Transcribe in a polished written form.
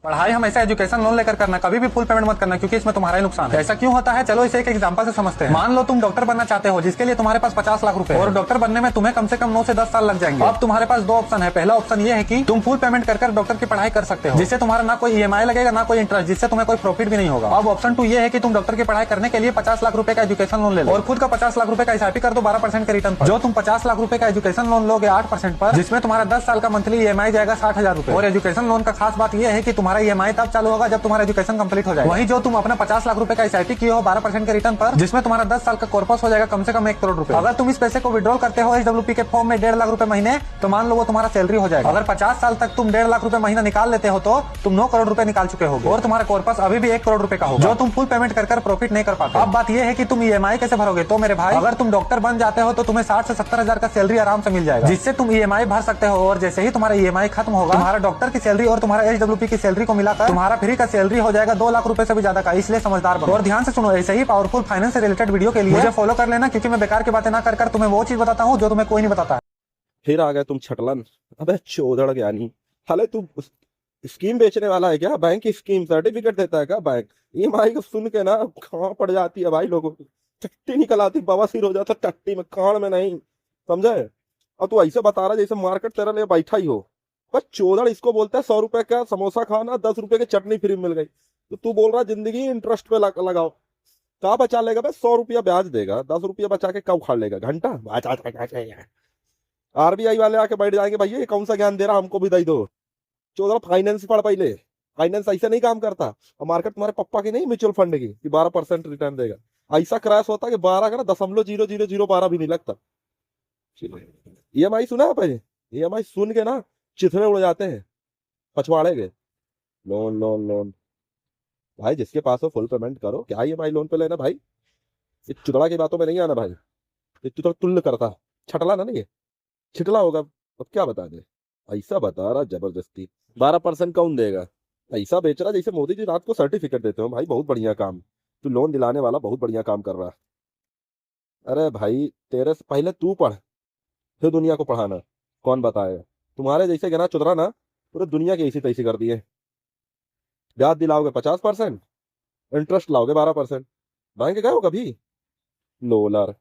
पढ़ाई हमेशा education loan लेकर करना, कभी भी फुल पेमेंट मत करना, क्योंकि इसमें तुम्हारा ही नुकसान है। ऐसा क्यों होता है, चलो इसे एक एग्जांपल से समझते हैं। मान लो तुम डॉक्टर बनना चाहते हो, जिसके लिए तुम्हारे पास 50 लाख रुपए, और डॉक्टर बनने में तुम्हें कम से कम 9 से 10 साल लग जाएंगे। अब तुम्हारे पास दो ऑप्शन है। पहला ऑप्शन ये है कि तुम फुल पेमेंट कर डॉक्टर की पढ़ाई कर सकते हो, जिससे तुम्हारा ना कोई ईएमआई लगेगा, ना कोई इंटरेस्ट, जिससे तुम्हें कोई प्रॉफिट भी नहीं होगा। अब ऑप्शन 2 ये है कि तुम डॉक्टर की पढ़ाई करने के लिए 50 लाख रुपए का एजुकेशन लोन ले लो, और खुद का 50 लाख रुपए का एसआईपी कर दो 12% के रिटर्न पर। जो तुम 50 लाख रुपए का एजुकेशन लोन लोगे 8% पर, जिसमें तुम्हारा 10 साल का मंथली ईएमआई जाएगा 60,000 रुपए। और एजुकेशन लोन का खास बात यह है कि तुम्हारा ईएमआई तब चालू होगा जब तुम्हारा एजुकेशन कंप्लीट हो जाएगा। वहीं जो तुम अपना 50 लाख रुपए का एसआईपी किए हो 12% के रिटर्न पर, जिसमें तुम्हारा 10 साल का कॉर्पस हो जाएगा कम से कम 1 करोड़ रुपए। अगर तुम इस पैसे को विड्रॉल करते हो एसडब्ल्यूपी के फॉर्म में 1.5 लाख रुपए महीने, तो मान लो वो तुम्हारा सैलरी हो जाएगा। अगर 50 साल तक तुम 1.5 लाख रुपए महीना निकाल लेते हो तो तुम 9 करोड़ रुपए निकाल चुके होगे, और तुम्हारा कॉर्पस अभी भी 1 करोड़ रुपए का होगा, जो तुम फुल पेमेंट कर प्रॉफिट नहीं कर पाते। अब बात यह है कि तुम ईएमआई कैसे भरोगे। तो मेरे भाई, अगर तुम डॉक्टर बन जाते हो तो तुम्हें 60 से 70 हजार का सैलरी आराम से मिल जाएगा, जिससे तुम ईएमआई भर सकते हो। और जैसे ही तुम्हारा ईएमआई खत्म होगा, तुम्हारा डॉक्टर की सैलरी और तुम्हारा एसडब्ल्यूपी की सैलरी को मिलाकर तुम्हारा फ्री का सैलरी हो जाएगा 2 लाख रुपए से भी ज्यादा का। इसलिए समझदार बनो और ध्यान से सुनो। ऐसे ही पावरफुल फाइनेंस से रिलेटेड वीडियो के लिए मुझे फॉलो कर लेना, क्योंकि मैं बेकार की बातें ना कर तुम्हें वो चीज बताता हूँ जो तुम्हें कोई नहीं बताता है। फिर आ गए तुम छटलन। अबे चोदड़ ज्ञानी, हाले तू स्कीम बेचने वाला है क्या? बैंक की स्कीम सर्टिफिकेट देता है क्या बैंक? ईएमआई को सुन के ना कहाँ पड़ जाती है भाई लोगों की, टट्टी निकल आती, बवासीर हो जाता टट्टी में, कान में नहीं, समझे? और तू ऐसे बता रहा जैसे मार्केट तेरे लिए बैठा ही हो। बस चोदड़ इसको बोलता है 100 रुपए का समोसा खाना, 10 रुपए की चटनी फ्री मिल गई, तो तू बोल रहा जिंदगी इंटरेस्ट पे लगाओ। कहाँ बचा लेगा भाई? 100 रुपया ब्याज देगा, 10 रुपया बचा के कब उखाड़ लेगा? घंटा आरबीआई वाले आके बैठ जाएंगे, भैया ये कौन सा ज्ञान दे रहा, हमको भी दे दो। चौधरी फाइनेंस पढ़ पहले, फाइनेंस ऐसा नहीं काम करता। और मार्केट तुम्हारे पप्पा की नहीं, म्यूचुअल फंड की कि 12% रिटर्न देगा। ऐसा क्रैश होता है कि 12 का ना 0.000012 भी नहीं लगता। ईएमआई सुना है पहले? ईएमआई सुन के ना चिथड़े उड़ जाते हैं पछवाड़े के। लोन लोन लोन भाई, जिसके पास हो फुल पेमेंट करो, क्या ईएमआई लोन पे लेना भाई? ये चुतड़ा की बातों में नहीं आना भाई। ये तू तो तुल्य करता छटला ना, नहीं ये छिटला होगा। अब क्या बता दे, ऐसा बता रहा जबरदस्ती 12% कौन देगा? ऐसा बेच रहा जैसे मोदी जी रात को सर्टिफिकेट देते हो। भाई बहुत बढ़िया काम, तू लोन दिलाने वाला बहुत बढ़िया काम कर रहा है। अरे भाई, तेरे से पहले तू पढ़, फिर दुनिया को पढ़ाना। कौन बताएगा? तुम्हारे जैसे गना चुदरा ना पूरे दुनिया की ऐसी तैसी कर दिए। ब्याज दिलाओगे 50%, इंटरेस्ट लाओगे 12%। बैंक गए हो कभी? लोलर।